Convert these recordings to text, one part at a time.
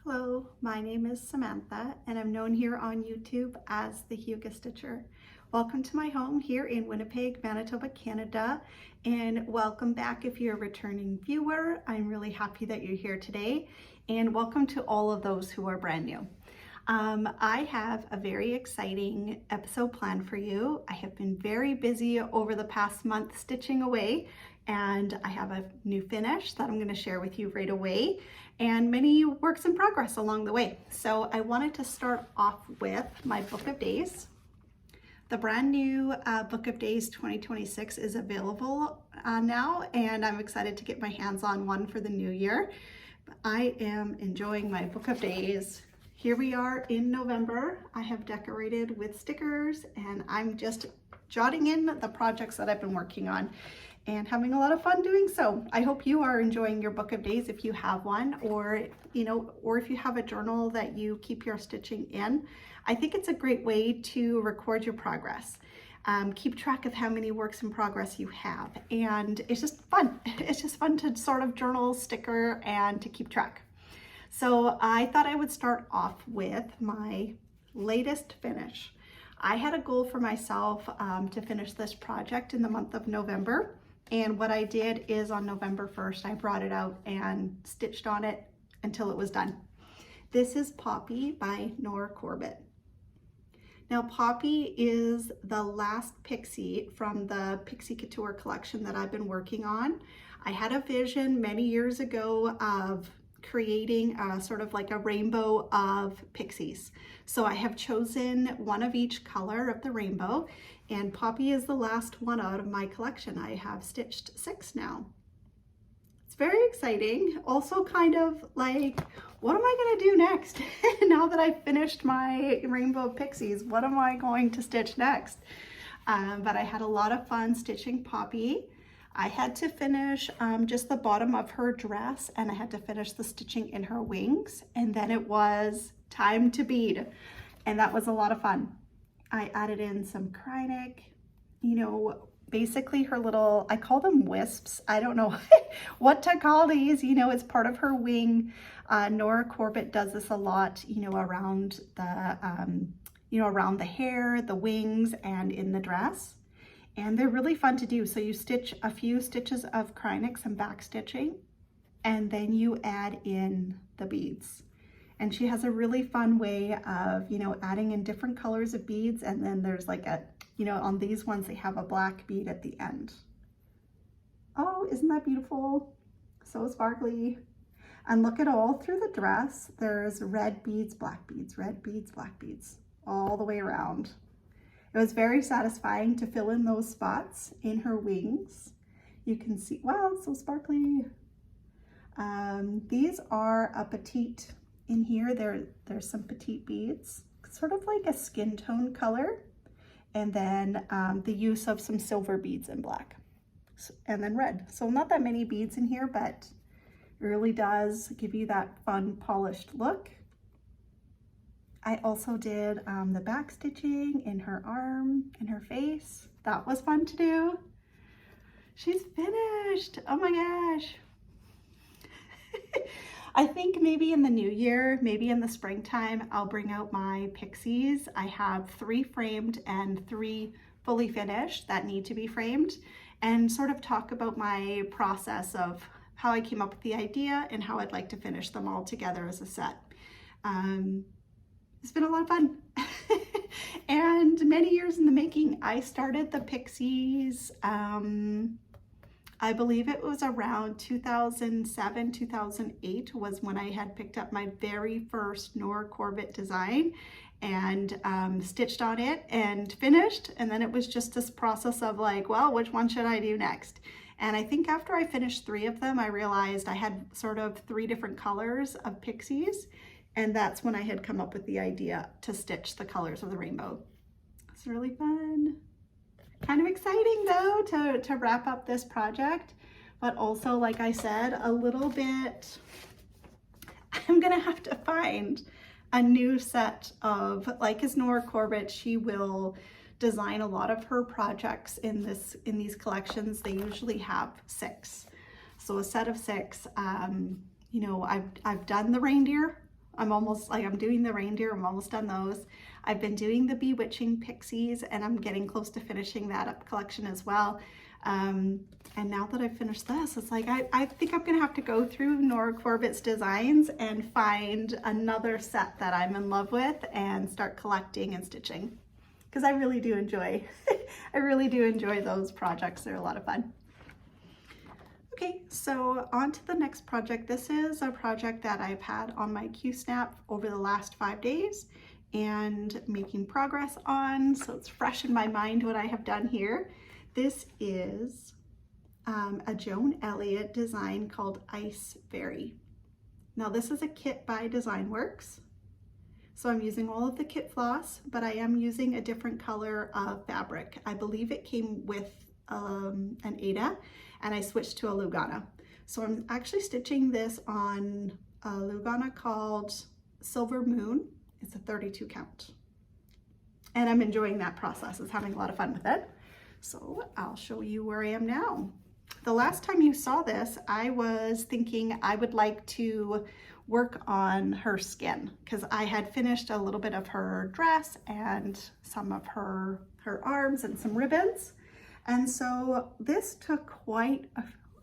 Hello, my name is Samantha and I'm known here on YouTube as the Hygge Stitcher. Welcome to my home here in Winnipeg, Manitoba, Canada, and welcome back if you're a returning viewer. I'm really happy that you're here today, and welcome to all of those who are brand new. I have a very exciting episode planned for you. I have been very busy over the past month stitching away, and I have a new finish that I'm going to share with you right away, and many works in progress along the way. So I wanted to start off with my Book of Days. The brand new Book of Days 2026 is available now, and I'm excited to get my hands on one for the new year. I am enjoying my Book of Days. Here we are in November. I have decorated with stickers and I'm just jotting in the projects that I've been working on and having a lot of fun doing so. I hope you are enjoying your Book of Days if you have one, or if you have a journal that you keep your stitching in. I think it's a great way to record your progress. Keep track of how many works in progress you have, and it's just fun. It's just fun to sort of journal, sticker, and to keep track. So I thought I would start off with my latest finish. I had a goal for myself to finish this project in the month of November. And what I did is on November 1st, I brought it out and stitched on it until it was done. This is Poppy by Nora Corbett. Now Poppy is the last pixie from the Pixie Couture collection that I've been working on. I had a vision many years ago of creating a sort of like a rainbow of pixies. So I have chosen one of each color of the rainbow, and Poppy is the last one out of my collection. I have stitched 6 now. It's very exciting. Also kind of like, what am I gonna do next? Now that I've finished my rainbow of pixies, what am I going to stitch next? But I had a lot of fun stitching Poppy. I had to finish just the bottom of her dress, and I had to finish the stitching in her wings, and then it was time to bead, and that was a lot of fun. I added in some Kreinik, basically her little, I call them wisps. I don't know what to call these, it's part of her wing. Nora Corbett does this a lot, around the hair, the wings, and in the dress. And they're really fun to do. So you stitch a few stitches of Kreinik, some back stitching, and then you add in the beads. And she has a really fun way of, adding in different colors of beads. And then there's like a, on these ones, they have a black bead at the end. Oh, isn't that beautiful? So sparkly. And look at all through the dress. There's red beads, black beads, red beads, black beads, all the way around. It was very satisfying to fill in those spots in her wings. You can see, wow, it's so sparkly. These are a petite in here. There's some petite beads, sort of like a skin tone color. And then the use of some silver beads in black, and then red. So not that many beads in here, but it really does give you that fun polished look. I also did the back stitching in her arm and her face. That was fun to do. She's finished. Oh my gosh. I think maybe in the new year, maybe in the springtime, I'll bring out my pixies. I have 3 framed and 3 fully finished that need to be framed, and sort of talk about my process of how I came up with the idea and how I'd like to finish them all together as a set. It's been a lot of fun. And many years in the making. I started the pixies, I believe it was around 2007, 2008 was when I had picked up my very first Nora Corbett design and stitched on it and finished. And then it was just this process of like, well, which one should I do next? And I think after I finished 3 of them, I realized I had sort of 3 different colors of pixies. And that's when I had come up with the idea to stitch the colors of the rainbow. It's really fun. Kind of exciting though to wrap up this project, but also, like I said, a little bit, I'm gonna have to find a new set of, like as Nora Corbett, she will design a lot of her projects in these collections. They usually have 6. So a set of 6, I've done the reindeer I'm almost like, I'm doing the reindeer, I'm almost done those. I've been doing the bewitching pixies, and I'm getting close to finishing that up collection as well. And now that I've finished this, it's like, I think I'm gonna have to go through Nora Corbett's designs and find another set that I'm in love with and start collecting and stitching. Because I really do enjoy, I really do enjoy those projects. They're a lot of fun. Okay, so on to the next project. This is a project that I've had on my Q-Snap over the last 5 days and making progress on, so it's fresh in my mind what I have done here. This is a Joan Elliott design called Ice Fairy. Now this is a kit by Designworks. So I'm using all of the kit floss, but I am using a different color of fabric. I believe it came with an Aida, and I switched to a Lugana. So I'm actually stitching this on a Lugana called Silver Moon. It's a 32 count. And I'm enjoying that process. It's having a lot of fun with it. So I'll show you where I am now. The last time you saw this, I was thinking I would like to work on her skin because I had finished a little bit of her dress and some of her arms and some ribbons. And so this took quite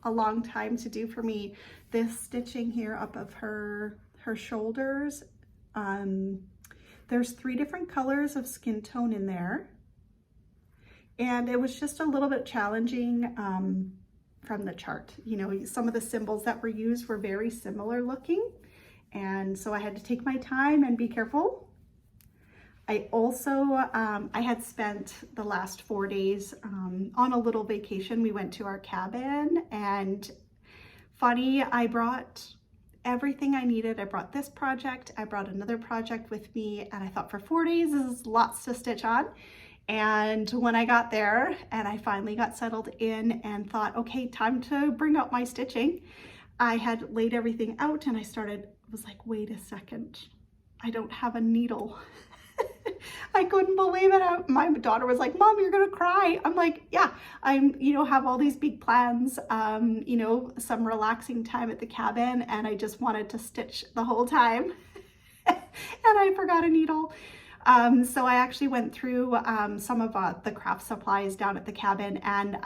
a long time to do for me. This stitching here up of her shoulders, there's 3 different colors of skin tone in there. And it was just a little bit challenging from the chart. You know, some of the symbols that were used were very similar looking. And so I had to take my time and be careful. I also, I had spent the last 4 days on a little vacation. We went to our cabin, and funny, I brought everything I needed. I brought this project, I brought another project with me, and I thought for 4 days, this is lots to stitch on. And when I got there and I finally got settled in and thought, okay, time to bring out my stitching, I had laid everything out and I was like, wait a second, I don't have a needle. I couldn't believe it. My daughter was like, Mom, you're gonna cry. I'm like, yeah, I'm, have all these big plans, some relaxing time at the cabin, and I just wanted to stitch the whole time. And I forgot a needle. So I actually went through some of the craft supplies down at the cabin, and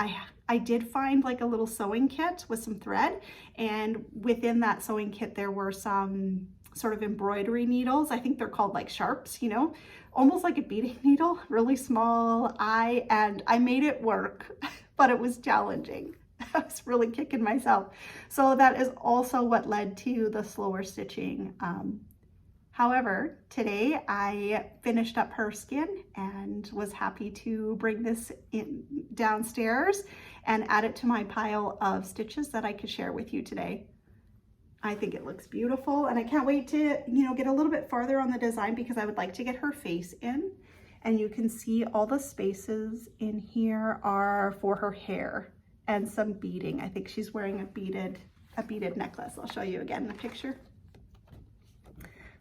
I did find like a little sewing kit with some thread, and within that sewing kit there were some sort of embroidery needles. I think they're called like sharps, almost like a beading needle, really small. And I made it work, but it was challenging. I was really kicking myself. So that is also what led to the slower stitching. However, today I finished up her skin and was happy to bring this in downstairs and add it to my pile of stitches that I could share with you today. I think it looks beautiful, and I can't wait to, get a little bit farther on the design because I would like to get her face in. And you can see all the spaces in here are for her hair and some beading. I think she's wearing a beaded necklace. I'll show you again in the picture.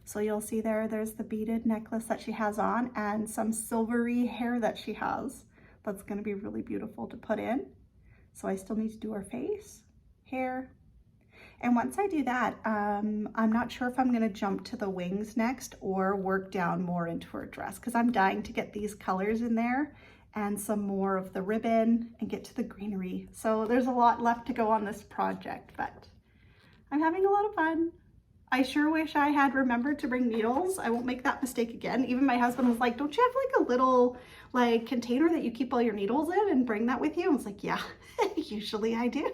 So you'll see there's the beaded necklace that she has on and some silvery hair that she has. That's going to be really beautiful to put in. So I still need to do her face, hair. And once I do that, I'm not sure if I'm going to jump to the wings next or work down more into her dress, because I'm dying to get these colors in there and some more of the ribbon and get to the greenery. So there's a lot left to go on this project, but I'm having a lot of fun. I sure wish I had remembered to bring needles. I won't make that mistake again. Even my husband was like, don't you have like a little container that you keep all your needles in and bring that with you? I was like, yeah, usually I do.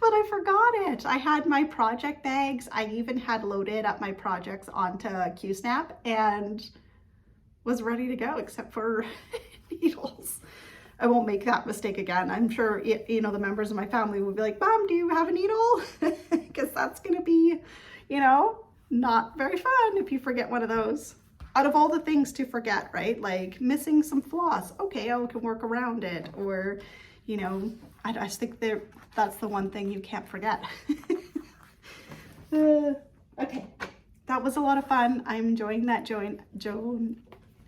But I forgot it. I had my project bags. I even had loaded up my projects onto Q-Snap and was ready to go except for needles. I won't make that mistake again. I'm sure, the members of my family will be like, Mom, do you have a needle? Because that's going to be, not very fun if you forget one of those. Out of all the things to forget, right? Like missing some floss. Okay, I can work around it. Or, I just think that's the one thing you can't forget. Okay, that was a lot of fun. I'm enjoying that Joan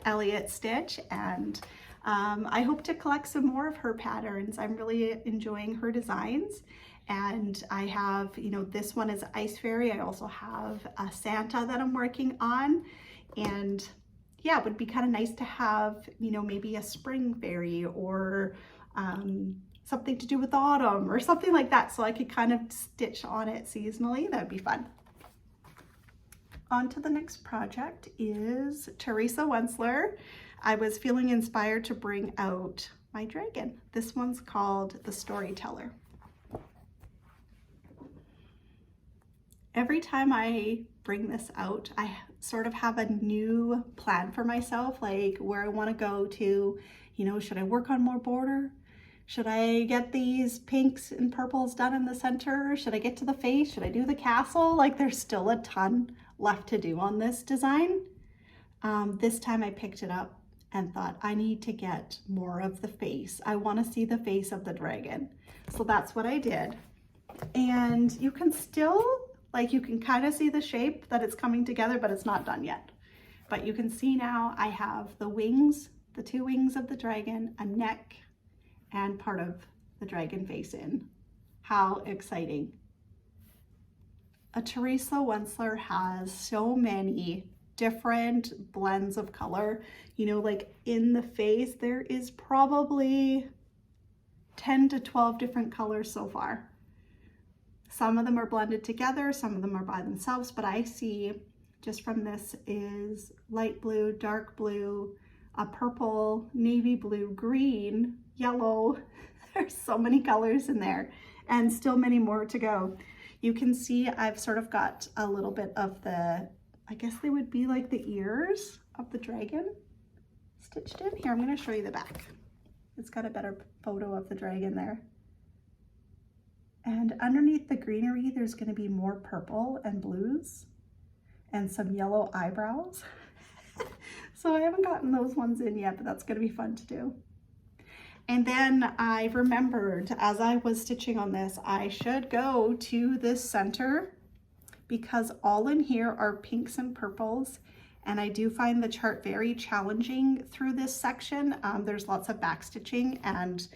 Elliott stitch, and I hope to collect some more of her patterns. I'm really enjoying her designs, And I have, you know, this one is Ice Fairy. I also have a Santa that I'm working on. And yeah, it would be kind of nice to have, you know, maybe a spring fairy or something to do with autumn or something like that, so I could kind of stitch on it seasonally. That would be fun. On to the next project is Teresa Wentzler. I was feeling inspired to bring out my dragon. This one's called The Storyteller. Every time I bring this out, I sort of have a new plan for myself, like where I want to go to, you know, should I work on more border? Should I get these pinks and purples done in the center? Should I get to the face? Should I do the castle? Like there's still a ton left to do on this design. This time I picked it up and thought I need to get more of the face. I want to see the face of the dragon. So that's what I did. And you can still, like you can kind of see the shape that it's coming together, but it's not done yet. But you can see now I have the wings, the two wings of the dragon, a neck, and part of the dragon face in. How exciting. Teresa Wentzler has so many different blends of color. You know, like in the face, there is probably 10 to 12 different colors so far. Some of them are blended together, some of them are by themselves, but I see just from this is light blue, dark blue, a purple, navy blue, green, yellow. There's so many colors in there and still many more to go. You can see I've sort of got a little bit of the, I guess they would be like the ears of the dragon stitched in. Here, I'm going to show you the back. It's got a better photo of the dragon there. And underneath the greenery, there's going to be more purple and blues and some yellow eyebrows. So I haven't gotten those ones in yet, but that's going to be fun to do. And then I remembered as I was stitching on this, I should go to this center because all in here are pinks and purples. And I do find the chart very challenging through this section. There's lots of back stitching and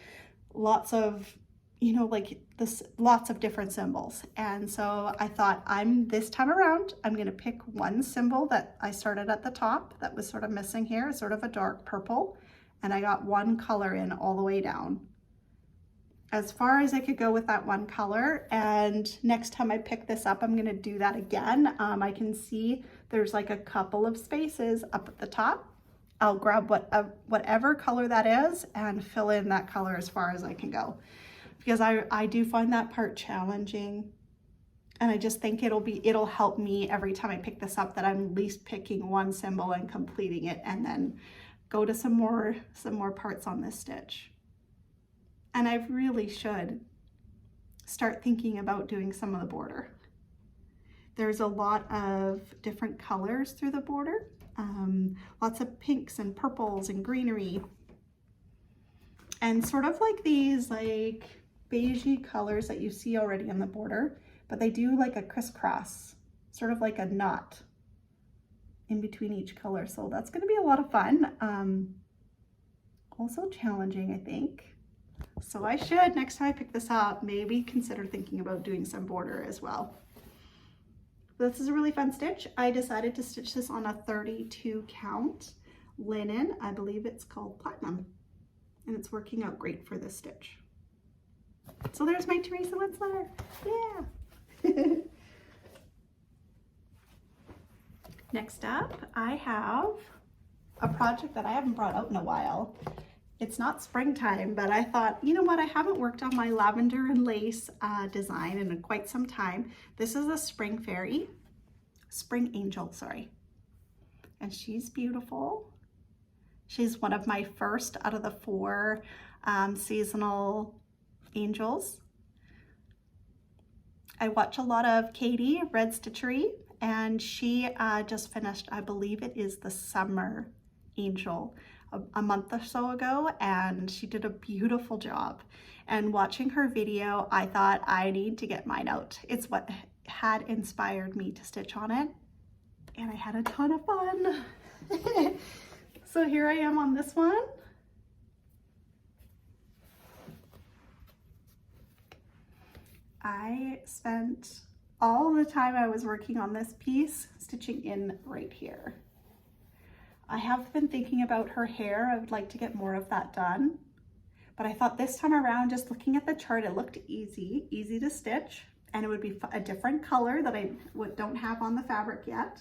lots of, you know, like this, lots of different symbols. And so I thought this time around, I'm going to pick one symbol that I started at the top that was sort of missing here, sort of a dark purple. And I got one color in all the way down. As far as I could go with that one color. And next time I pick this up, I'm going to do that again. I can see there's like a couple of spaces up at the top. I'll grab whatever color that is and fill in that color as far as I can go. Because I do find that part challenging. And I just think it'll help me every time I pick this up that I'm at least picking one symbol and completing it and then go to some more parts on this stitch. And I really should start thinking about doing some of the border. There's a lot of different colors through the border. Lots of pinks and purples and greenery. And sort of like these like beigey colors that you see already on the border, but they do like a crisscross, sort of like a knot in between each color. So that's going to be a lot of fun. Also challenging, I think. So I should, next time I pick this up, maybe consider thinking about doing some border as well. This is a really fun stitch. I decided to stitch this on a 32 count linen. I believe it's called Platinum, and it's working out great for this stitch. So there's my Teresa Wentzler. Yeah. Next up, I have a project that I haven't brought out in a while. It's not springtime, but I thought, you know what, I haven't worked on my Lavender and Lace design in quite some time. This is a spring angel, sorry. And she's beautiful. She's one of my first out of the 4 seasonal angels. I watch a lot of Katie, Red Stitchery, and she just finished, I believe it is the summer angel a month or so ago, and she did a beautiful job. And watching her video, I thought I need to get mine out. It's what had inspired me to stitch on it, and I had a ton of fun. So here I am on this one. I spent all the time I was working on this piece stitching in right here. I have been thinking about her hair. I would like to get more of that done. But I thought this time around, just looking at the chart, it looked easy to stitch, and it would be a different color that I don't have on the fabric yet.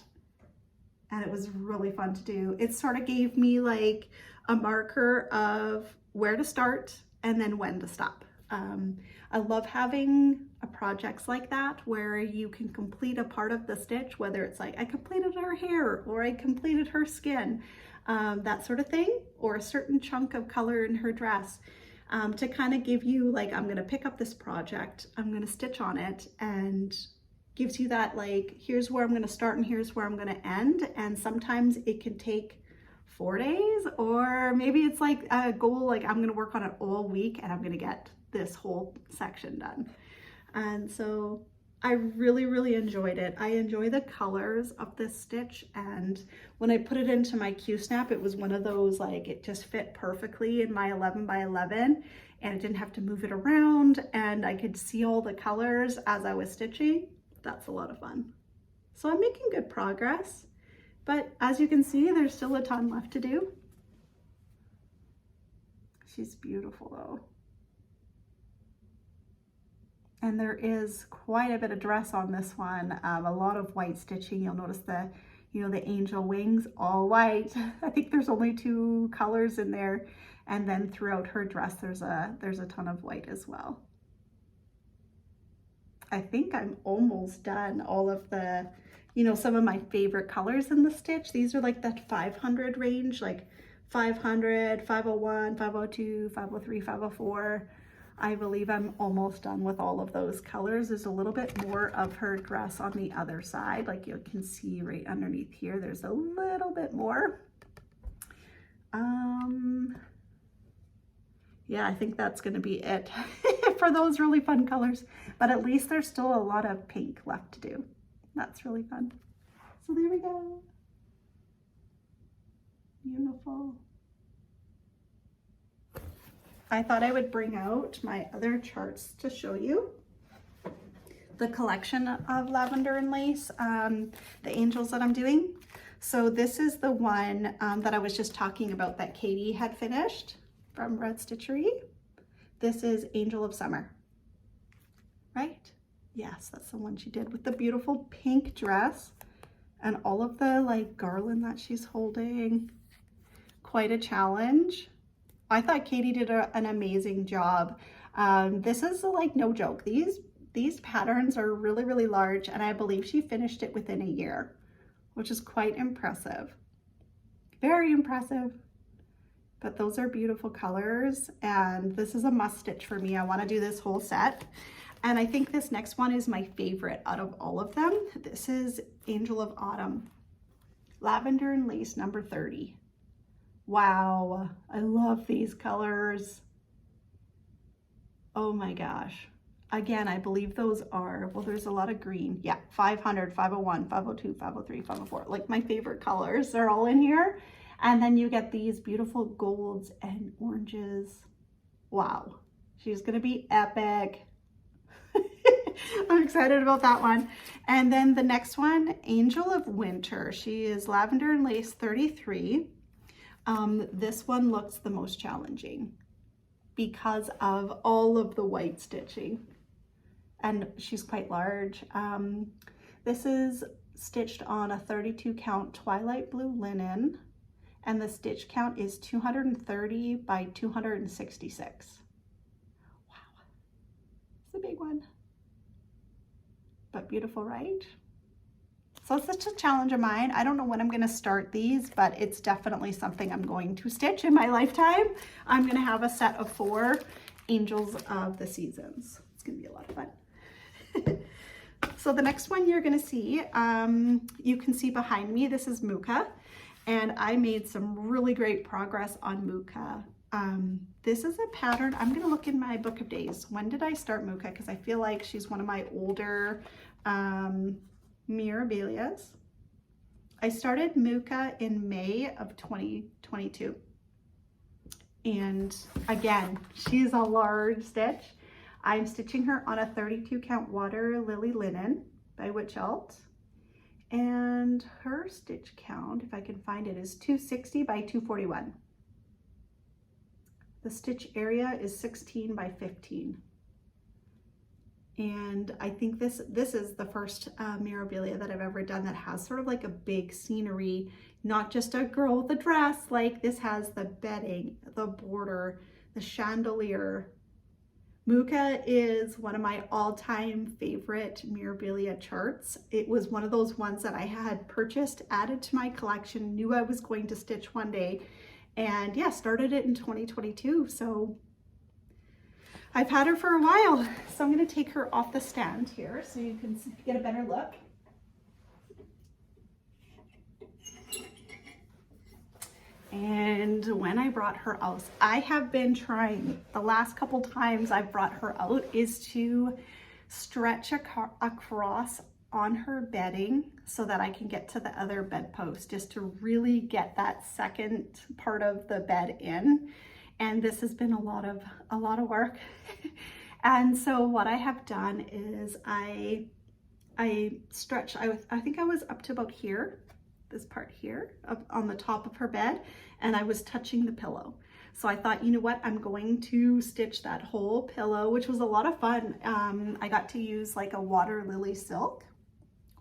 And it was really fun to do. It sort of gave me like a marker of where to start and then when to stop. I love having projects like that where you can complete a part of the stitch, whether it's like I completed her hair or I completed her skin, that sort of thing, or a certain chunk of color in her dress, to kind of give you like, I'm gonna pick up this project, I'm gonna stitch on it, and gives you that like, here's where I'm gonna start and here's where I'm gonna end. And sometimes it can take 4 days, or maybe it's like a goal, like I'm gonna work on it all week and I'm gonna get this whole section done. And so I really enjoyed it. I enjoy the colors of this stitch, and when I put it into my Q-snap, it was one of those like it just fit perfectly in my 11 by 11, and it didn't have to move it around, and I could see all the colors as I was stitching. That's a lot of fun. So I'm making good progress, but as you can see, there's still a ton left to do. She's beautiful though. And there is quite a bit of dress on this one, a lot of white stitching. You'll notice the, the angel wings, all white. I think there's only 2 colors in there. And then throughout her dress, there's a ton of white as well. I think I'm almost done all of the, some of my favorite colors in the stitch. These are like that 500 range, like 500, 501, 502, 503, 504. I believe I'm almost done with all of those colors. There's a little bit more of her dress on the other side. Like you can see right underneath here, there's a little bit more. Yeah, I think that's gonna be it for those really fun colors. But at least there's still a lot of pink left to do. That's really fun. So there we go. Beautiful. I thought I would bring out my other charts to show you the collection of Lavender and Lace, the angels that I'm doing. So this is the one that I was just talking about that Katie had finished from Red Stitchery. This is Angel of Summer, right? Yes, that's the one she did with the beautiful pink dress and all of the like garland that she's holding. Quite a challenge. I thought Katie did an amazing job. This is like no joke. These patterns are really large, and I believe she finished it within a year, which is quite impressive. Very impressive. But those are beautiful colors, and this is a must stitch for me. I want to do this whole set, and I think this next one is my favorite out of all of them. This is Angel of Autumn, Lavender and Lace number 30. Wow, I love these colors. Oh my gosh. Again, I believe those are, well, there's a lot of green. Yeah, 500, 501, 502, 503, 504. Like my favorite colors, they're all in here. And then you get these beautiful golds and oranges. Wow, she's gonna be epic. I'm excited about that one. And then the next one, Angel of Winter. She is Lavender and Lace 33. This one looks the most challenging because of all of the white stitching, and she's quite large. This is stitched on a 32 count twilight blue linen, and the stitch count is 230 by 266. Wow, it's a big one, but beautiful, right? So it's such a challenge of mine. I don't know when I'm gonna start these, but it's definitely something I'm going to stitch in my lifetime. I'm gonna have a set of 4 Angels of the Seasons. It's gonna be a lot of fun. So the next one you're gonna see, you can see behind me, this is Muka, and I made some really great progress on Muka. This is a pattern, I'm gonna look in my book of days. When did I start Muka? Because I feel like she's one of my older Mirabilias. I started Muka in May of 2022. And again, she's a large stitch. I'm stitching her on a 32 count water lily linen by Witchelt. And her stitch count, if I can find it, is 260 by 241. The stitch area is 16 by 15. And I think this is the first Mirabilia that I've ever done that has sort of like a big scenery, not just a girl with a dress. Like this has the bedding, the border, the chandelier. Muka is one of my all-time favorite Mirabilia charts. It was one of those ones that I had purchased, added to my collection, knew I was going to stitch one day, and yeah, started it in 2022. So I've had her for a while. So I'm going to take her off the stand here so you can get a better look. And when I brought her out, I have been trying, the last couple times I've brought her out, is to stretch across on her bedding so that I can get to the other bedpost, just to really get that second part of the bed in. And this has been a lot of work. And so what I have done is I stretched, I think I was up to about here, this part here up on the top of her bed, and I was touching the pillow. So I thought, you know what, I'm going to stitch that whole pillow, which was a lot of fun. I got to use like a water lily silk,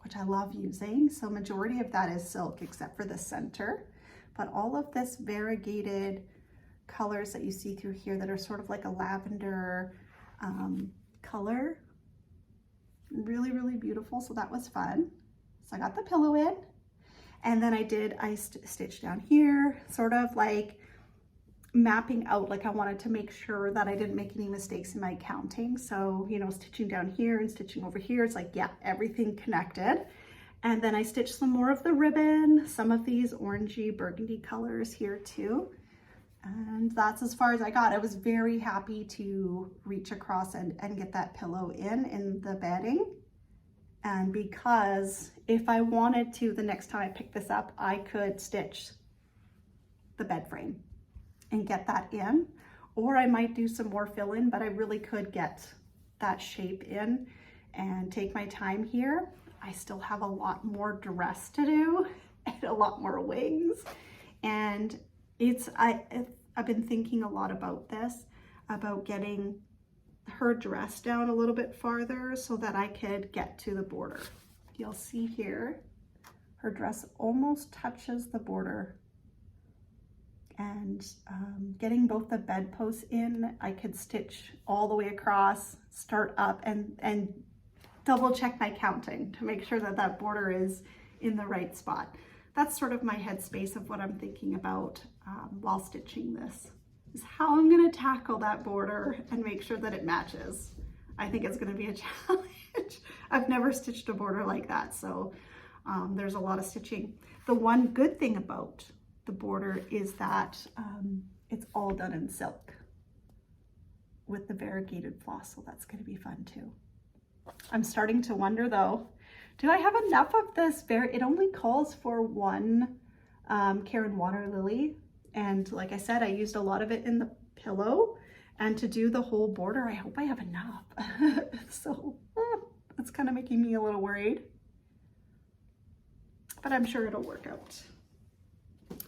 which I love using. So majority of that is silk except for the center, but all of this variegated colors that you see through here that are sort of like a lavender color, really beautiful. So that was fun. So I got the pillow in. And then I stitched down here, sort of like mapping out, like I wanted to make sure that I didn't make any mistakes in my counting. So, you know, stitching down here and stitching over here, it's like, yeah, everything connected. And then I stitched some more of the ribbon, some of these orangey burgundy colors here too. And that's as far as I got. I was very happy to reach across and get that pillow in the bedding. And because if I wanted to, the next time I pick this up, I could stitch the bed frame and get that in, or I might do some more fill in, but I really could get that shape in and take my time here. I still have a lot more dress to do and a lot more wings. And I've been thinking a lot about this, about getting her dress down a little bit farther so that I could get to the border. You'll see here, her dress almost touches the border. And getting both the bedposts in, I could stitch all the way across, start up, and double check my counting to make sure that that border is in the right spot. That's sort of my headspace of what I'm thinking about while stitching this, is how I'm going to tackle that border and make sure that it matches. I think it's going to be a challenge. I've never stitched a border like that, so there's a lot of stitching. The one good thing about the border is that it's all done in silk with the variegated floss, so that's going to be fun too. I'm starting to wonder though, do I have enough of this? It only calls for one Karen water lily, and like I said, I used a lot of it in the pillow, and to do the whole border, I hope I have enough. So that's kind of making me a little worried, but I'm sure it'll work out.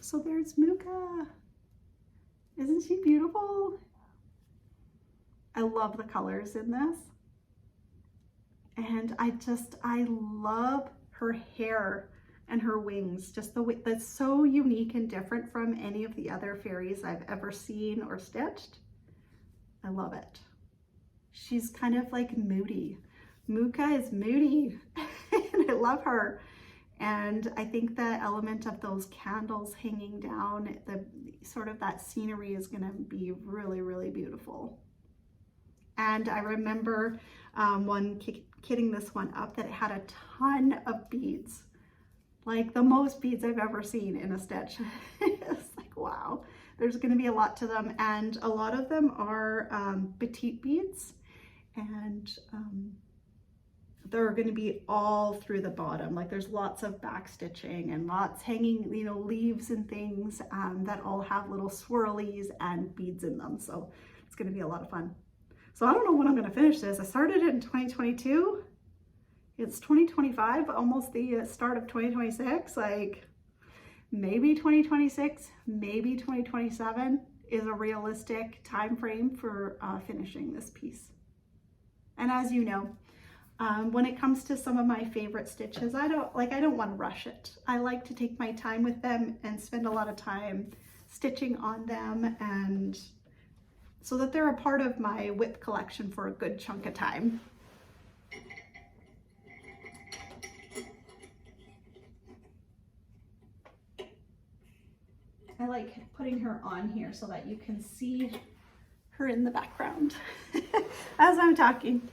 So there's Muka. Isn't she beautiful? I love the colors in this. And I love her hair and her wings, just the way that's so unique and different from any of the other fairies I've ever seen or stitched. I love it. She's kind of like moody. Muka is moody and I love her. And I think the element of those candles hanging down, the sort of that scenery is going to be really beautiful. And I remember kitting this one up, that it had a ton of beads, like the most beads I've ever seen in a stitch. It's like, wow, there's going to be a lot to them, and a lot of them are petite beads, and they're going to be all through the bottom. Like there's lots of back stitching and lots hanging, you know, leaves and things that all have little swirlies and beads in them. So it's going to be a lot of fun. So I don't know when I'm going to finish this. I started it in 2022. It's 2025, almost the start of 2026. Like maybe 2026, maybe 2027 is a realistic time frame for finishing this piece. And as you know, when it comes to some of my favorite stitches, I don't want to rush it. I like to take my time with them and spend a lot of time stitching on them, and so that they're a part of my WIP collection for a good chunk of time. I like putting her on here so that you can see her in the background as I'm talking.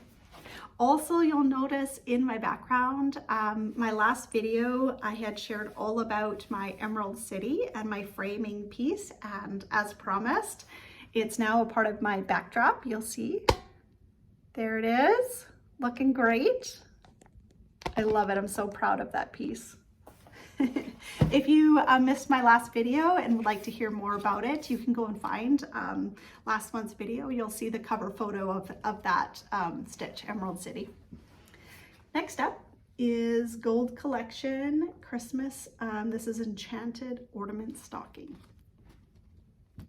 Also, you'll notice in my background, my last video, I had shared all about my Emerald City and my framing piece, and as promised, it's now a part of my backdrop. You'll see. There it is, looking great. I love it. I'm so proud of that piece. If you missed my last video and would like to hear more about it, you can go and find last month's video. You'll see the cover photo of that stitch, Emerald City. Next up is Gold Collection Christmas. This is Enchanted Ornament Stocking.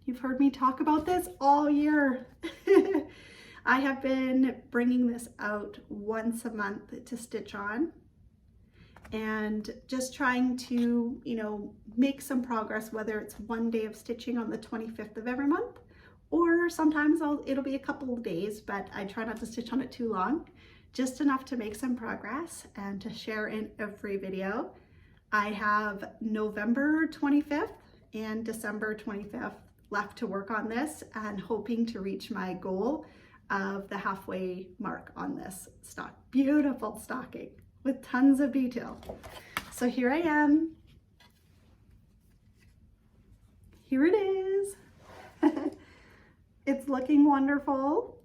You've heard me talk about this all year. I have been bringing this out once a month to stitch on, and just trying to, you know, make some progress, whether it's one day of stitching on the 25th of every month, or sometimes it'll be a couple of days, but I try not to stitch on it too long, just enough to make some progress and to share in every video. I have November 25th and December 25th left to work on this, and hoping to reach my goal of the halfway mark on this stock. Beautiful stocking with tons of detail. So here I am. Here it is. It's looking wonderful.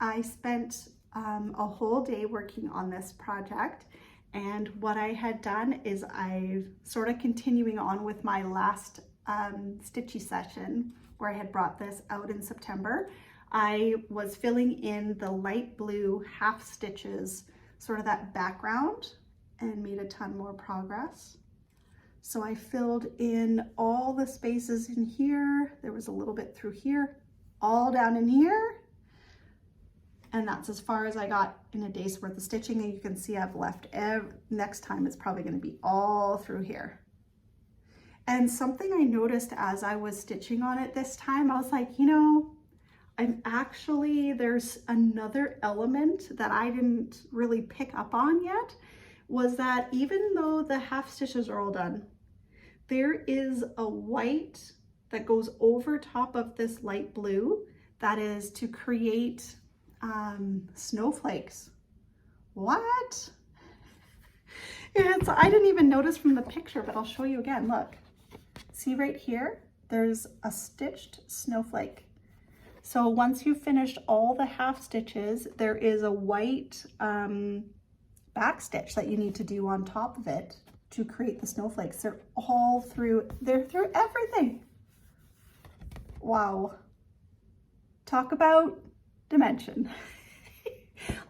I spent a whole day working on this project, and what I had done is I've sort of continuing on with my last Stitchy session where I had brought this out in September. I was filling in the light blue half stitches, sort of that background, and made a ton more progress. So I filled in all the spaces in here. There was a little bit through here, all down in here. And that's as far as I got in a day's worth of stitching. And you can see I've left, next time it's probably gonna be all through here. And something I noticed as I was stitching on it this time, I was like, you know, there's another element that I didn't really pick up on yet, was that even though the half stitches are all done, there is a white that goes over top of this light blue that is to create snowflakes. What? I didn't even notice from the picture, but I'll show you again. Look, see right here, there's a stitched snowflake. So once you've finished all the half stitches, there is a white back stitch that you need to do on top of it to create the snowflakes. They're through everything. Wow. Talk about dimension.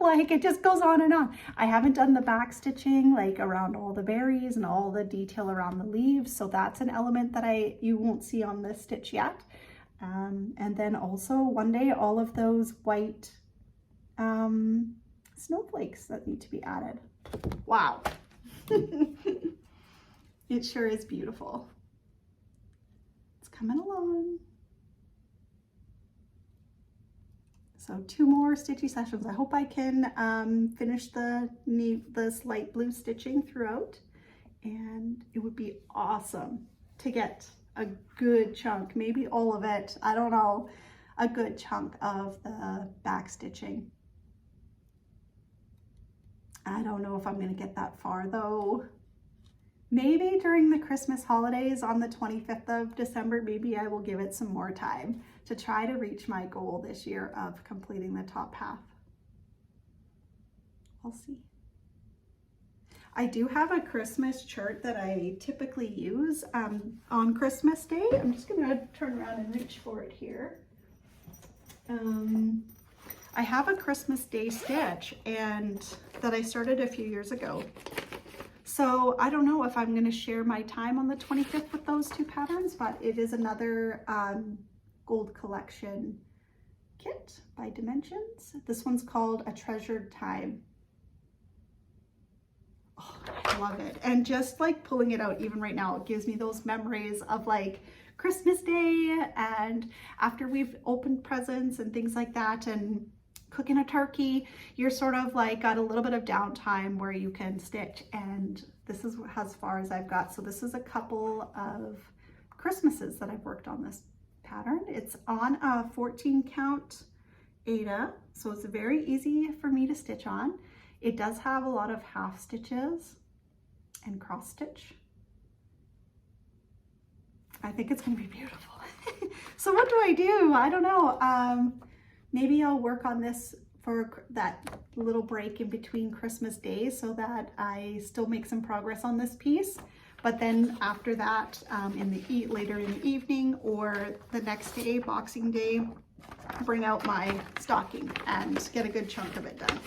Like, it just goes on and on. I haven't done the back stitching like around all the berries and all the detail around the leaves, so that's an element that you won't see on this stitch yet. And then also one day all of those white snowflakes that need to be added. Wow. It sure is beautiful. It's coming along. So 2 more stitchy sessions. I hope I can finish this light blue stitching throughout, and it would be awesome to get a good chunk, maybe all of it, I don't know, a good chunk of the back stitching. I don't know if I'm going to get that far though. Maybe during the Christmas holidays on the 25th of December, maybe I will give it some more time to try to reach my goal this year of completing the top half. I'll see. I do have a Christmas chart that I typically use on Christmas Day. I'm just going to turn around and reach for it here. I have a Christmas Day stitch and that I started a few years ago. So I don't know if I'm going to share my time on the 25th with those two patterns, but it is another gold collection kit by Dimensions. This one's called A Treasured Time. Oh, I love it. And just like pulling it out even right now, it gives me those memories of like Christmas Day and after we've opened presents and things like that and cooking a turkey, you're sort of like got a little bit of downtime where you can stitch, and this is as far as I've got. So this is a couple of Christmases that I've worked on this pattern. It's on a 14 count Aida, so it's very easy for me to stitch on. It does have a lot of half stitches and cross stitch. I think it's gonna be beautiful. So what do? I don't know. Maybe I'll work on this for that little break in between Christmas days so that I still make some progress on this piece. But then after that, later in the evening or the next day, Boxing Day, bring out my stocking and get a good chunk of it done.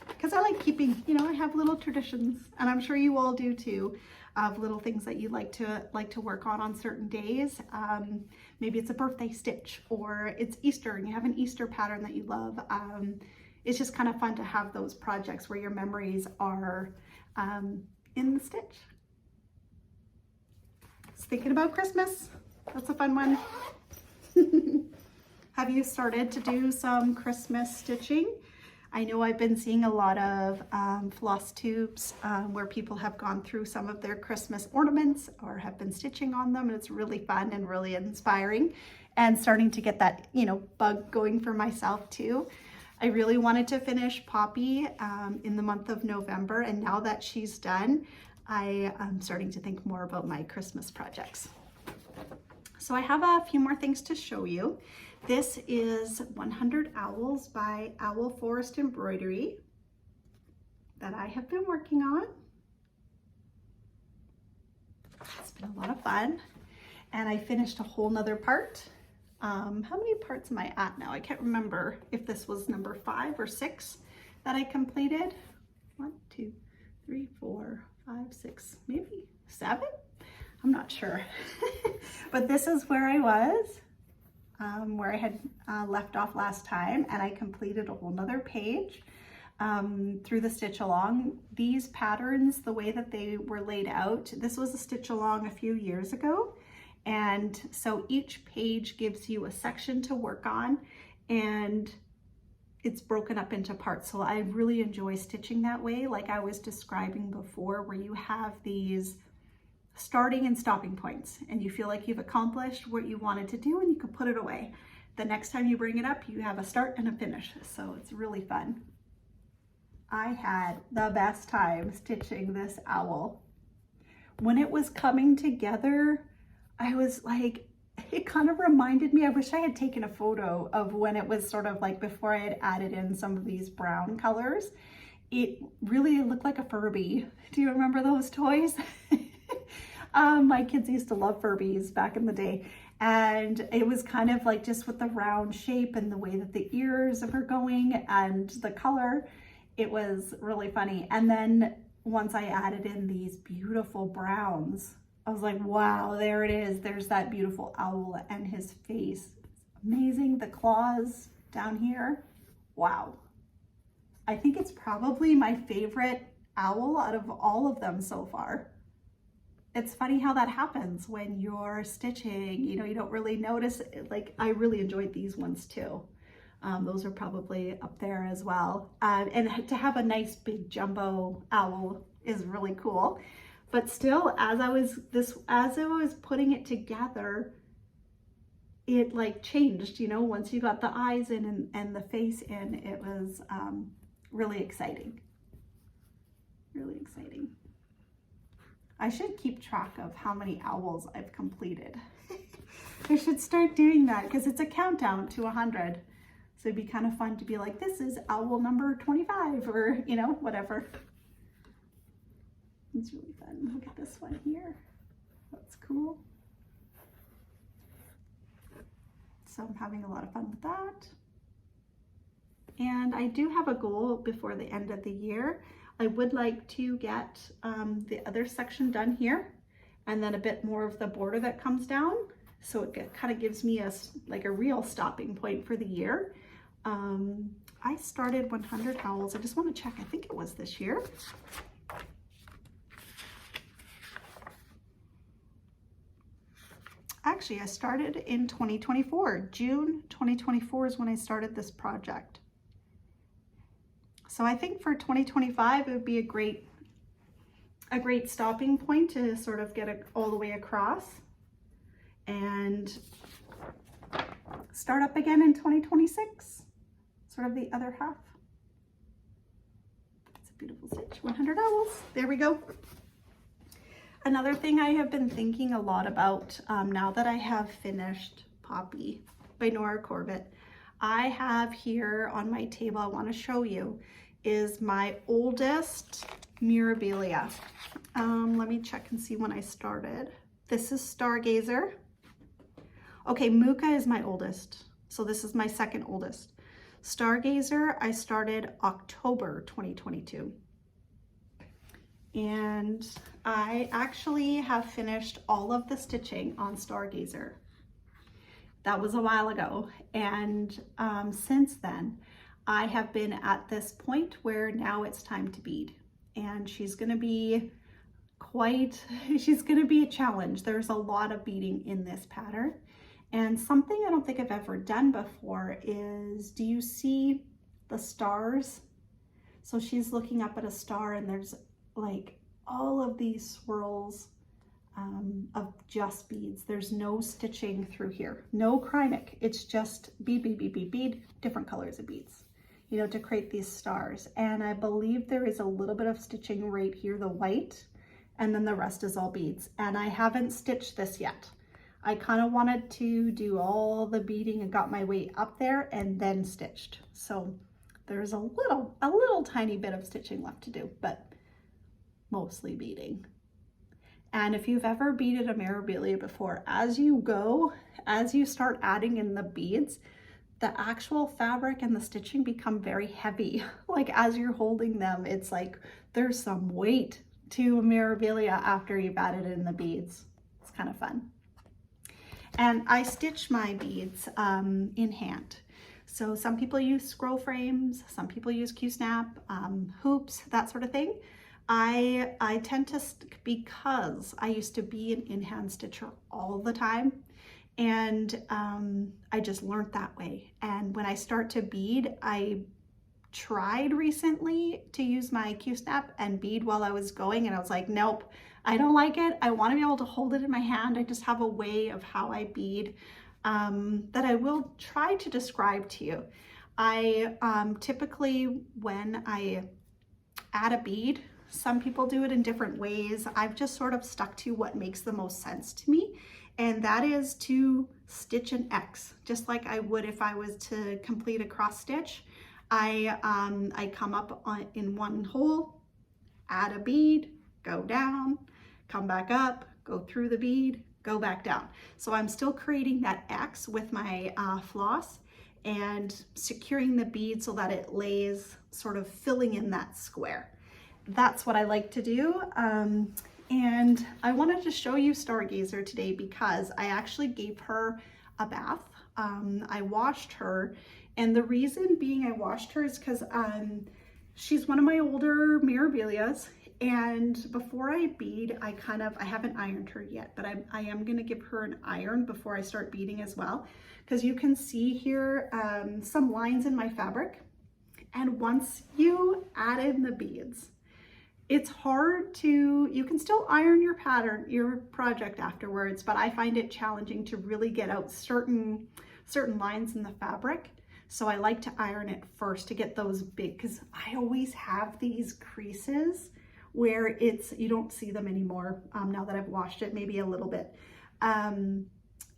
Because I like keeping, you know, I have little traditions, and I'm sure you all do too, of little things that you like to work on certain days. Maybe it's a birthday stitch, or it's Easter and you have an Easter pattern that you love. It's just kind of fun to have those projects where your memories are in the stitch. Just thinking about Christmas. That's a fun one. Have you started to do some Christmas stitching? I know I've been seeing a lot of Flosstubes where people have gone through some of their Christmas ornaments or have been stitching on them, and it's really fun and really inspiring, and starting to get that, you know, bug going for myself too. I really wanted to finish Poppy in the month of November, and now that she's done, I am starting to think more about my Christmas projects. So I have a few more things to show you. This is 100 Owls by Owl Forest Embroidery that I have been working on. It's been a lot of fun. And I finished a whole nother part. How many parts am I at now? I can't remember if this was number 5 or 6 that I completed. 1, 2, 3, 4, 5, 6, maybe 7? I'm not sure. But this is where I was. Where I had left off last time, and I completed a whole nother page through the stitch along. These patterns, the way that they were laid out, this was a stitch along a few years ago, and so each page gives you a section to work on, and it's broken up into parts. So I really enjoy stitching that way, like I was describing before, where you have these starting and stopping points, and you feel like you've accomplished what you wanted to do and you can put it away. The next time you bring it up, you have a start and a finish. So it's really fun. I had the best time stitching this owl. When it was coming together, I was like, it kind of reminded me, I wish I had taken a photo of when it was sort of like before I had added in some of these brown colors. It really looked like a Furby. Do you remember those toys? My kids used to love Furbies back in the day, and it was kind of like just with the round shape and the way that the ears were going and the color, it was really funny. And then once I added in these beautiful browns, I was like, wow, there it is. There's that beautiful owl and his face. Amazing. The claws down here. Wow. I think it's probably my favorite owl out of all of them so far. It's funny how that happens when you're stitching, you know, you don't really notice it. Like, I really enjoyed these ones too. Those are probably up there as well. And to have a nice big jumbo owl is really cool. But still, as I was putting it together, it like changed, you know, once you got the eyes in and the face in, it was really exciting. Really exciting. I should keep track of how many owls I've completed. I should start doing that because it's a countdown to 100. So it'd be kind of fun to be like, this is owl number 25, or, you know, whatever. It's really fun. Look at this one here. That's cool. So I'm having a lot of fun with that. And I do have a goal before the end of the year. I would like to get the other section done here, and then a bit more of the border that comes down. So it kind of gives me like a real stopping point for the year. I started 100 Howls. I just want to check. I think it was this year. Actually, I started in 2024. June 2024 is when I started this project. So I think for 2025, it would be a great stopping point to sort of get it all the way across and start up again in 2026, sort of the other half. It's a beautiful stitch, 100 Owls. There we go. Another thing I have been thinking a lot about now that I have finished Poppy by Nora Corbett, I have here on my table, I want to show you, is my oldest Mirabilia. Let me check and see when I started. This is Stargazer. Okay, Muka is my oldest. So this is my second oldest. Stargazer, I started October 2022. And I actually have finished all of the stitching on Stargazer. That was a while ago. And since then, I have been at this point where now it's time to bead. And she's gonna be a challenge. There's a lot of beading in this pattern. And something I don't think I've ever done before is, do you see the stars? So she's looking up at a star and there's like all of these swirls of just beads. There's no stitching through here, no krynic. It's just bead, bead, bead, bead, bead, different colors of beads, you know, to create these stars. And I believe there is a little bit of stitching right here, the white, and then the rest is all beads. And I haven't stitched this yet. I kind of wanted to do all the beading and got my way up there and then stitched. So there's a little tiny bit of stitching left to do, but mostly beading. And if you've ever beaded a Mirabilia before, as you start adding in the beads, the actual fabric and the stitching become very heavy. Like as you're holding them, it's like there's some weight to a Mirabilia after you've added in the beads. It's kind of fun. And I stitch my beads in hand. So some people use scroll frames, some people use Q-snap, hoops, that sort of thing. I tend to, because I used to be an in-hand stitcher all the time, and I just learned that way. And when I start to bead, I tried recently to use my Q-snap and bead while I was going, and I was like, nope, I don't like it. I want to be able to hold it in my hand. I just have a way of how I bead that I will try to describe to you. I typically, when I add a bead, some people do it in different ways. I've just sort of stuck to what makes the most sense to me, and that is to stitch an X, just like I would if I was to complete a cross stitch. I come up in one hole, add a bead, go down, come back up, go through the bead, go back down. So I'm still creating that X with my floss and securing the bead so that it lays sort of filling in that square. That's what I like to do. And I wanted to show you Stargazer today because I actually gave her a bath. I washed her, and the reason being I washed her is because she's one of my older Mirabilias, and before I bead, I haven't ironed her yet, but I am gonna give her an iron before I start beading as well, because you can see here some lines in my fabric, and once you add in the beads, it's hard to, you can still iron your pattern, your project afterwards, but I find it challenging to really get out certain lines in the fabric. So I like to iron it first to get those big, because I always have these creases where you don't see them anymore now that I've washed it, maybe a little bit,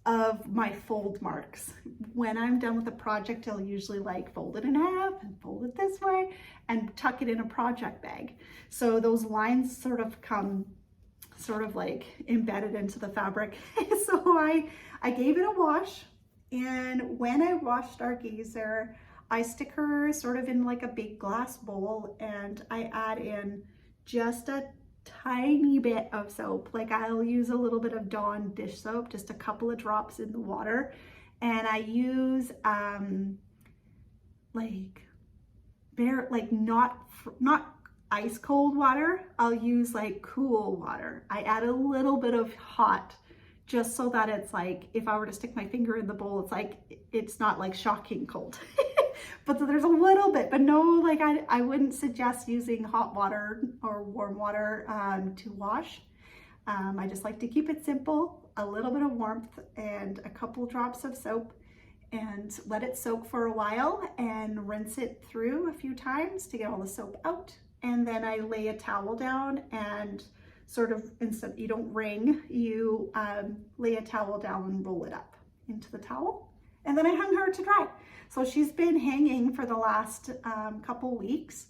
of my fold marks. When I'm done with a project, I'll usually like fold it in half and fold it this way and tuck it in a project bag. So those lines sort of come sort of like embedded into the fabric. So I gave it a wash, And when I wash Stargazer, I stick her sort of in like a big glass bowl, and I add in just a tiny bit of soap. Like I'll use a little bit of Dawn dish soap, just a couple of drops in the water. And I use not ice cold water. I'll use like cool water. I add a little bit of hot, just so that it's like, if I were to stick my finger in the bowl, it's like, it's not like shocking cold. But so there's a little bit, but no, like I wouldn't suggest using hot water or warm water to wash. I just like to keep it simple, a little bit of warmth and a couple drops of soap, and let it soak for a while and rinse it through a few times to get all the soap out. And then I lay a towel down and sort of, instead, you don't wring, you lay a towel down and roll it up into the towel. And then I hung her to dry. So she's been hanging for the last couple weeks.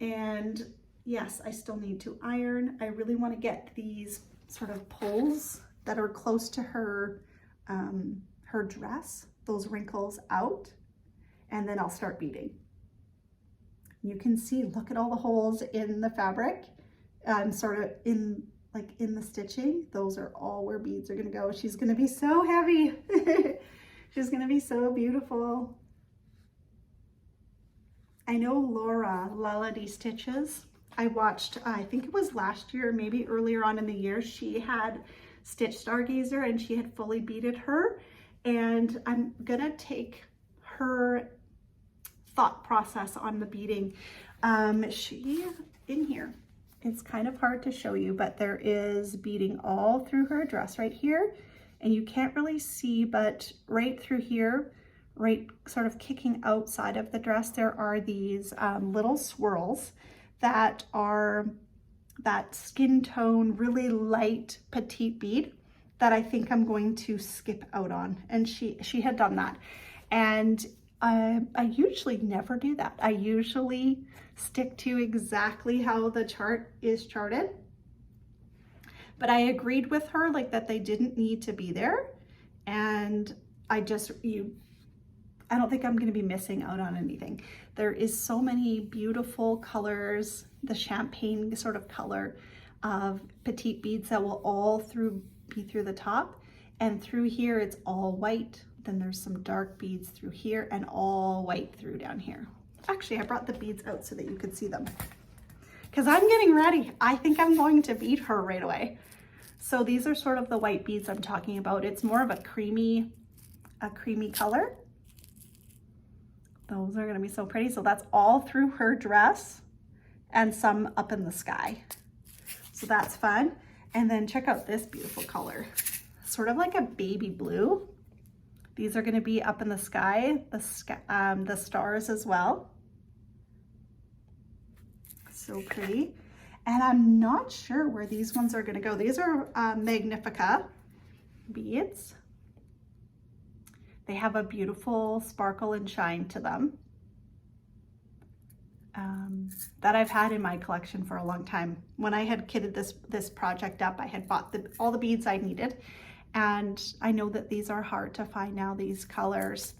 And yes, I still need to iron. I really want to get these sort of pulls that are close to her, her dress, those wrinkles out, and then I'll start beading. You can see, look at all the holes in the fabric. Sort of in the stitching. Those are all where beads are gonna go. She's gonna be so heavy. She's gonna be so beautiful. I know Laura Lalady Stitches. I watched, I think it was last year, maybe earlier on in the year, she had stitched Stargazer and she had fully beaded her. And I'm gonna take her thought process on the beading. She, in here, it's kind of hard to show you, but there is beading all through her dress right here. And you can't really see, but right through here, right sort of kicking outside of the dress, there are these little swirls that are that skin tone, really light petite bead that I think I'm going to skip out on. And she had done that. And I usually never do that. I usually stick to exactly how the chart is charted. But I agreed with her like that they didn't need to be there. And I don't think I'm going to be missing out on anything. There is so many beautiful colors, the champagne sort of color of petite beads that will all be through the top, and through here it's all white. Then there's some dark beads through here and all white through down here. Actually, I brought the beads out so that you could see them, because I'm getting ready. I think I'm going to bead her right away. So these are sort of the white beads I'm talking about. It's more of a creamy color. Those are going to be so pretty. So that's all through her dress and some up in the sky. So that's fun. And then check out this beautiful color. Sort of like a baby blue. These are going to be up in the sky, the stars as well. So pretty. And I'm not sure where these ones are going to go. These are Magnifica beads. They have a beautiful sparkle and shine to them that I've had in my collection for a long time. When I had kitted this project up, I had bought all the beads I needed, and I know that these are hard to find now, these colors.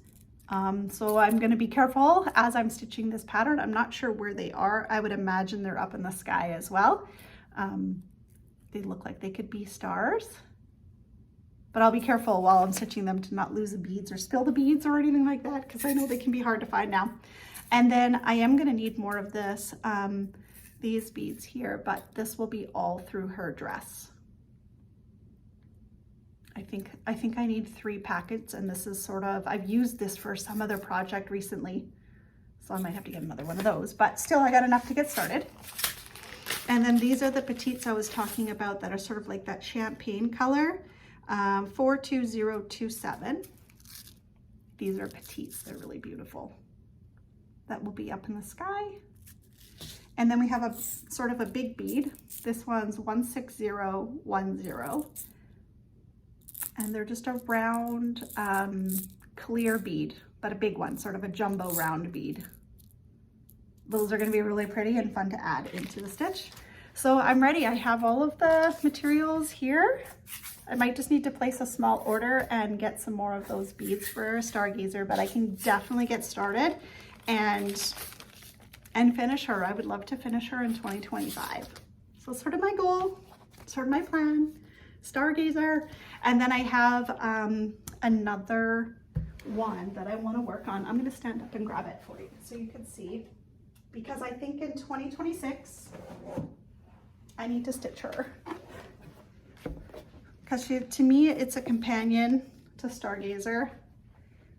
So I'm going to be careful as I'm stitching this pattern. I'm not sure where they are. I would imagine they're up in the sky as well. They look like they could be stars. But I'll be careful while I'm stitching them to not lose the beads or spill the beads or anything like that, because I know they can be hard to find now. And then I am going to need more of this, these beads here, but this will be all through her dress. I think I need 3 packets, and this is sort of, I've used this for some other project recently, so I might have to get another one of those, but still I got enough to get started. And then these are the petites I was talking about that are sort of like that champagne color. 42027. These are petites. They're really beautiful. That will be up in the sky. And then we have a sort of a big bead. This one's 16010. And they're just a round clear bead, but a big one, sort of a jumbo round bead. Those are going to be really pretty and fun to add into the stitch. So I'm ready. I have all of the materials here. I might just need to place a small order and get some more of those beads for Stargazer, but I can definitely get started and finish her. I would love to finish her in 2025. So sort of my goal, sort of my plan, Stargazer. And then I have another one that I want to work on. I'm going to stand up and grab it for you so you can see, because I think in 2026 I need to stitch her, because to me it's a companion to Stargazer.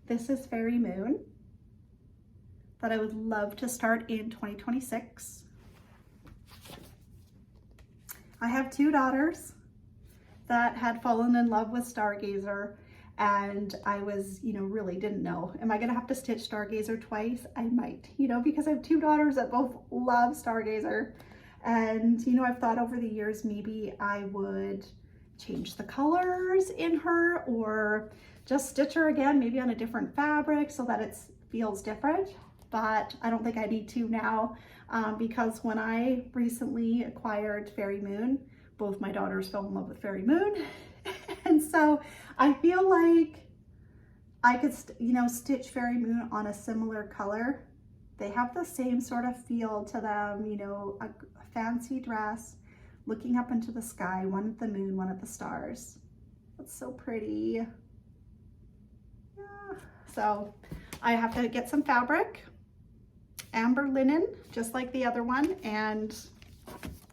This is Fairy Moon that I would love to start in 2026. I have two daughters that had fallen in love with Stargazer, and I was, really didn't know, am I gonna have to stitch Stargazer twice? I might, because I have two daughters that both love Stargazer. And, I've thought over the years, maybe I would change the colors in her or just stitch her again, maybe on a different fabric so that it feels different. But I don't think I need to now, because when I recently acquired Fairy Moon, both my daughters fell in love with Fairy Moon. And so I feel like I could, stitch Fairy Moon on a similar color. They have the same sort of feel to them, a fancy dress, looking up into the sky, one at the moon, one at the stars. That's so pretty. Yeah. So I have to get some fabric, amber linen, just like the other one, and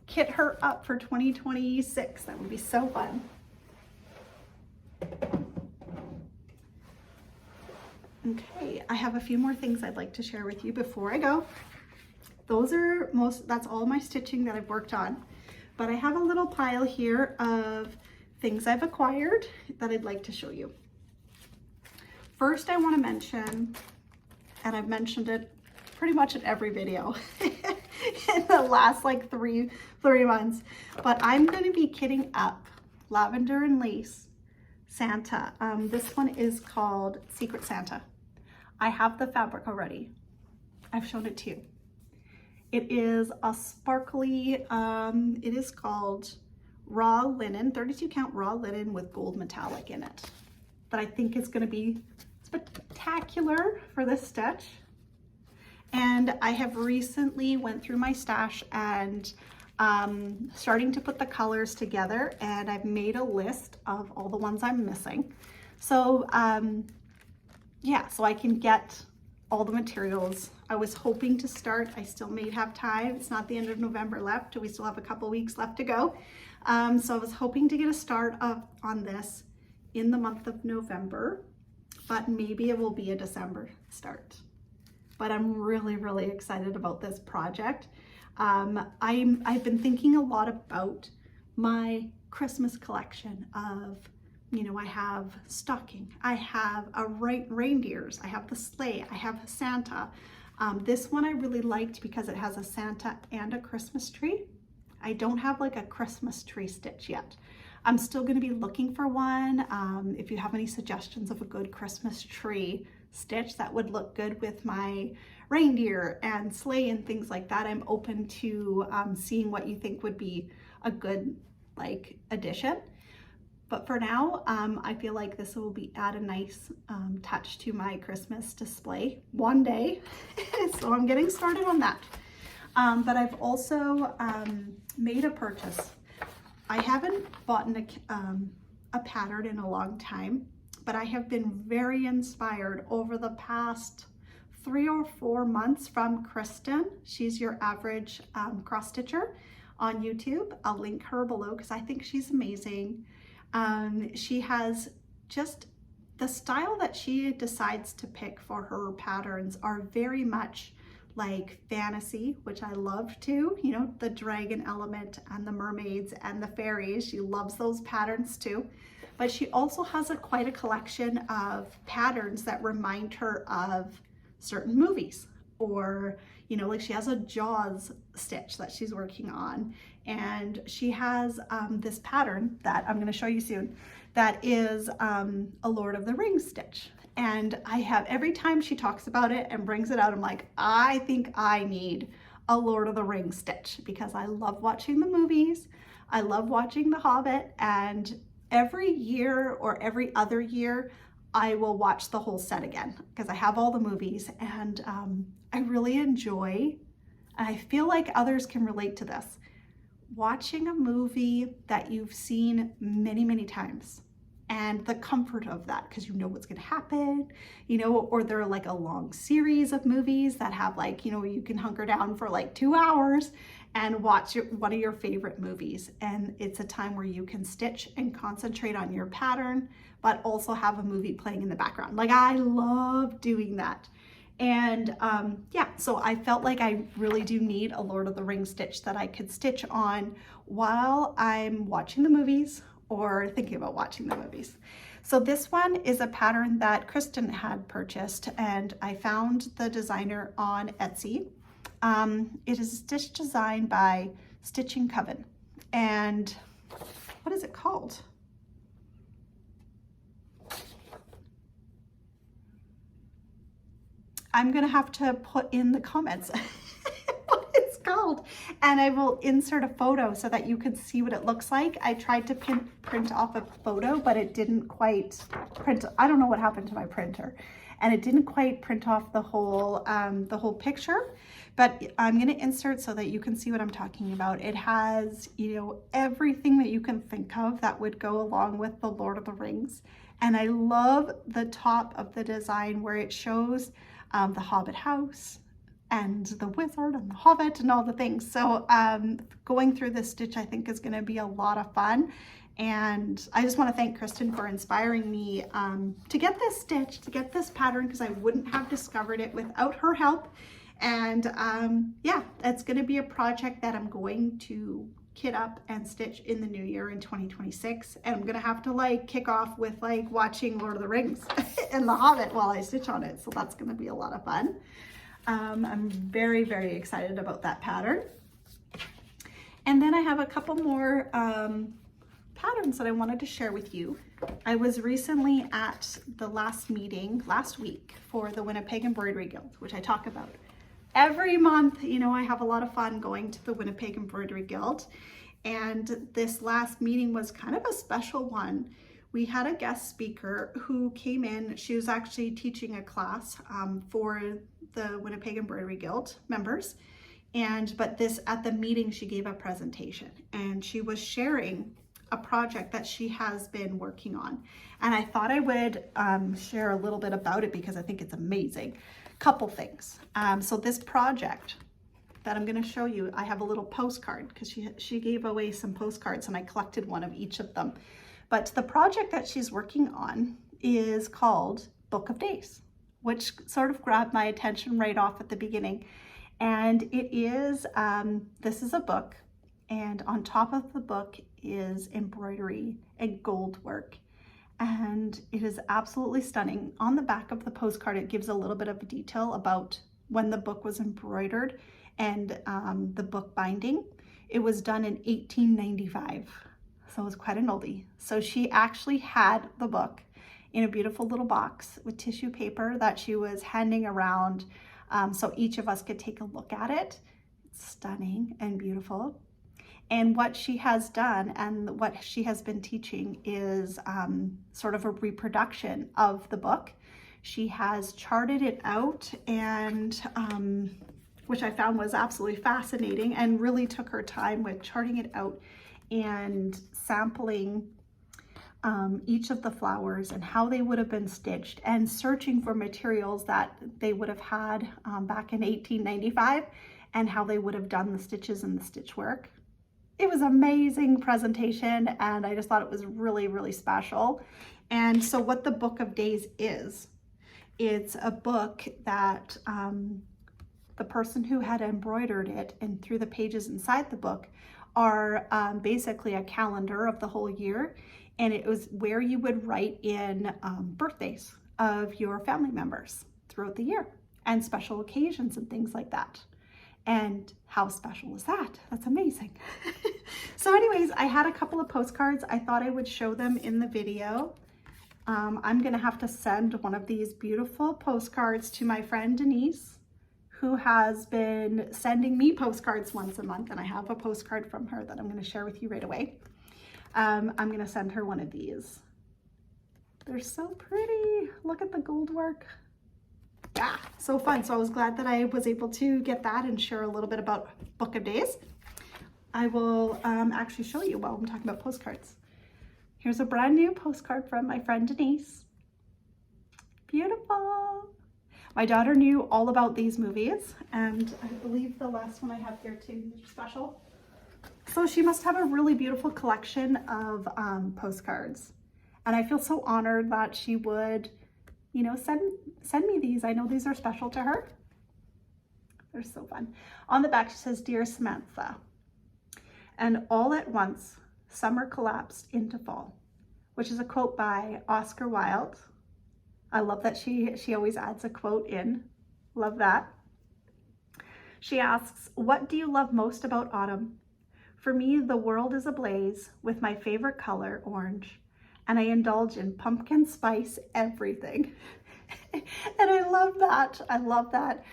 kit her up for 2026. That would be so fun. Okay, I have a few more things I'd like to share with you before I go. That's all my stitching that I've worked on. But I have a little pile here of things I've acquired that I'd like to show you. First, I want to mention, and I've mentioned it pretty much in every video in the last like three months, but I'm going to be kitting up Lavender and Lace Santa. This one is called Secret Santa. I have the fabric already. I've shown it to you. It is a sparkly, it is called raw linen, 32 count raw linen with gold metallic in it. But I think it's going to be spectacular for this stitch. And I have recently went through my stash and starting to put the colors together, and I've made a list of all the ones I'm missing. So yeah, so I can get all the materials. I was hoping to start, I still may have time. It's not the end of November left. We still have a couple weeks left to go. So I was hoping to get a start on this in the month of November, but maybe it will be a December start. But I'm really, really excited about this project. I've been thinking a lot about my Christmas collection of, I have stocking, I have reindeers, I have the sleigh, I have Santa. This one I really liked because it has a Santa and a Christmas tree. I don't have like a Christmas tree stitch yet. I'm still going to be looking for one. If you have any suggestions of a good Christmas tree stitch that would look good with my reindeer and sleigh and things like that, I'm open to seeing what you think would be a good addition. But for now, I feel like this will add a nice touch to my Christmas display one day. So I'm getting started on that. But I've also made a purchase. I haven't bought a pattern in a long time, but I have been very inspired over the past 3 or 4 months from Kristin. She's your average cross stitcher on YouTube. I'll link her below because I think she's amazing. She has just the style that she decides to pick for her patterns are very much like fantasy, which I love too, the dragon element and the mermaids and the fairies. She loves those patterns too. But she also has quite a collection of patterns that remind her of certain movies, or like she has a Jaws stitch that she's working on, and she has this pattern that I'm going to show you soon that is a Lord of the Rings stitch. And I have, every time she talks about it and brings it out, I'm like, I think I need a Lord of the Rings stitch, because I love watching the movies, I love watching The Hobbit, and every year or every other year, I will watch the whole set again because I have all the movies, and I really enjoy, I feel like others can relate to this, watching a movie that you've seen many, many times, and the comfort of that because you know what's going to happen, you know, or they're like a long series of movies that have like, you know, you can hunker down for like 2 hours and watch one of your favorite movies. And it's a time where you can stitch and concentrate on your pattern, but also have a movie playing in the background. Like, I love doing that. And yeah, so I felt like I really do need a Lord of the Rings stitch that I could stitch on while I'm watching the movies or thinking about watching the movies. So this one is a pattern that Kristin had purchased, and I found the designer on Etsy. It is a stitch design by Stitching Coven. And what is it called? I'm gonna have to put in the comments what it's called, and I will insert a photo so that you can see what it looks like. I tried to print off a photo, but it didn't quite print. I don't know what happened to my printer, and it didn't quite print off the whole picture, but I'm gonna insert so that you can see what I'm talking about. It has, you know, everything that you can think of that would go along with the Lord of the Rings. And I love the top of the design where it shows the Hobbit house and the wizard and the hobbit and all the things. So going through this stitch, I think, is going to be a lot of fun. And I just want to thank Kristin for inspiring me to get this stitch, to get this pattern, because I wouldn't have discovered it without her help. And yeah, it's going to be a project that I'm going to kit up and stitch in the new year in 2026. And I'm going to have to like kick off with like watching Lord of the Rings and The Hobbit while I stitch on it. So that's going to be a lot of fun. I'm very, very excited about that pattern. And then I have a couple more patterns that I wanted to share with you. I was recently at the last meeting last week for the Winnipeg Embroidery Guild, which I talk about every month. You know, I have a lot of fun going to the Winnipeg Embroidery Guild, and this last meeting was kind of a special one. We had a guest speaker who came in. She was actually teaching a class for the Winnipeg Embroidery Guild members, but at the meeting she gave a presentation, and she was sharing a project that she has been working on, and I thought I would share a little bit about it because I think it's amazing. Couple things. So this project that I'm going to show you, I have a little postcard because she gave away some postcards and I collected one of each of them. But the project that she's working on is called Book of Days, which sort of grabbed my attention right off at the beginning. And it is, this is a book, and on top of the book is embroidery and gold work. And it is absolutely stunning. On the back of the postcard, it gives a little bit of detail about when the book was embroidered and the book binding. It was done in 1895, so it was quite an oldie. So she actually had the book in a beautiful little box with tissue paper that she was handing around so each of us could take a look at it. It's stunning and beautiful. And what she has done and what she has been teaching is sort of a reproduction of the book. She has charted it out, and which I found was absolutely fascinating, and really took her time with charting it out and sampling each of the flowers and how they would have been stitched, and searching for materials that they would have had back in 1895 and how they would have done the stitches and the stitch work. It was an amazing presentation, and I just thought it was really, really special. And so what the Book of Days is, it's a book that the person who had embroidered it and through the pages inside the book are basically a calendar of the whole year. And it was where you would write in birthdays of your family members throughout the year and special occasions and things like that. And how special is that? That's amazing. So anyways, I had a couple of postcards. I thought I would show them in the video. I'm gonna have to send one of these beautiful postcards to my friend Denise, who has been sending me postcards once a month, and I have a postcard from her that I'm gonna share with you right away. I'm gonna send her one of these. They're so pretty. Look at the gold work. Yeah, so fun. So I was glad that I was able to get that and share a little bit about Book of Days. I will actually show you while I'm talking about postcards. Here's a brand new postcard from my friend Denise. Beautiful. My daughter knew all about these movies, and I believe the last one I have here too is special. So she must have a really beautiful collection of postcards. And I feel so honored that she would, you know, send me these. I know these are special to her. They're so fun. On the back, she says, "Dear Samantha," and all at once, summer collapsed into fall, which is a quote by Oscar Wilde. I love that she always adds a quote in. Love that. She asks, "What do you love most about autumn? For me, the world is ablaze with my favorite color, orange, and I indulge in pumpkin spice everything." And I love that. I love that.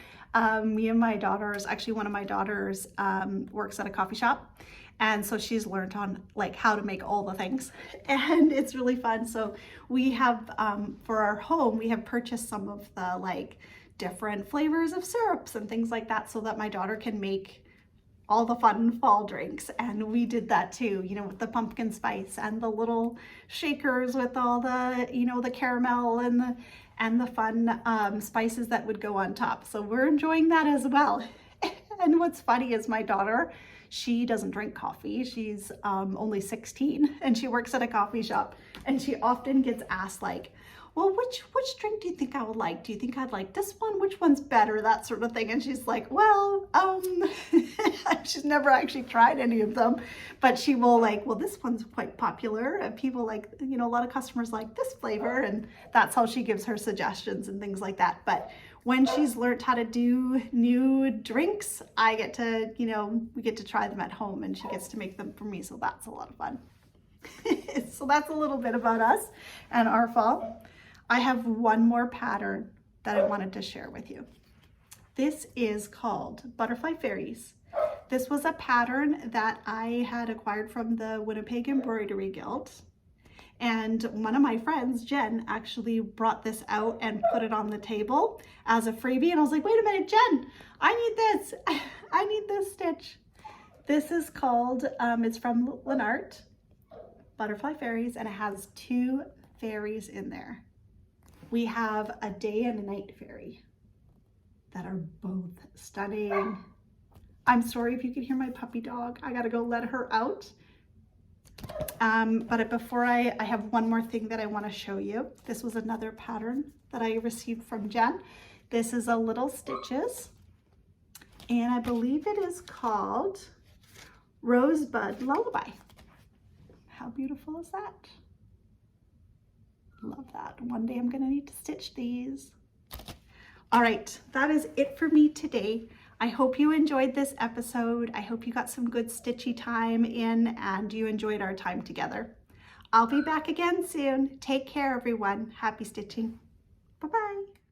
Me and my daughters, actually one of my daughters works at a coffee shop. And so she's learned on like how to make all the things, and it's really fun. So we have, for our home, we have purchased some of the like different flavors of syrups and things like that so that my daughter can make all the fun fall drinks. And we did that too, you know, with the pumpkin spice and the little shakers with all the, you know, the caramel and the fun spices that would go on top. So we're enjoying that as well. And what's funny is my daughter, she doesn't drink coffee. She's only 16 and she works at a coffee shop, and she often gets asked like, "Well, which drink do you think I would like? Do you think I'd like this one? Which one's better?" That sort of thing. And she's like, "Well, she's never actually tried any of them, but she will like, well, this one's quite popular. And people like, you know, a lot of customers like this flavor." And that's how she gives her suggestions and things like that. But when she's learned how to do new drinks, I get to, you know, we get to try them at home, and she gets to make them for me. So that's a lot of fun. So that's a little bit about us and our fall. I have one more pattern that I wanted to share with you. This is called Butterfly Fairies. This was a pattern that I had acquired from the Winnipeg Embroidery Guild. And one of my friends, Jen, actually brought this out and put it on the table as a freebie. And I was like, "Wait a minute, Jen, I need this. I need this stitch." This is called, it's from Lennart, Butterfly Fairies, and it has 2 fairies in there. We have a day and a night fairy that are both stunning. I'm sorry if you can hear my puppy dog. I gotta go let her out. But before I have one more thing that I want to show you. This was another pattern that I received from Jen. This is a Little Stitches, and I believe it is called Rosebud Lullaby. How beautiful is that? Love that. One day I'm gonna need to stitch these. All right, that is it for me today. I hope you enjoyed this episode. I hope you got some good stitchy time in and you enjoyed our time together. I'll be back again soon. Take care, everyone. Happy stitching. Bye-bye.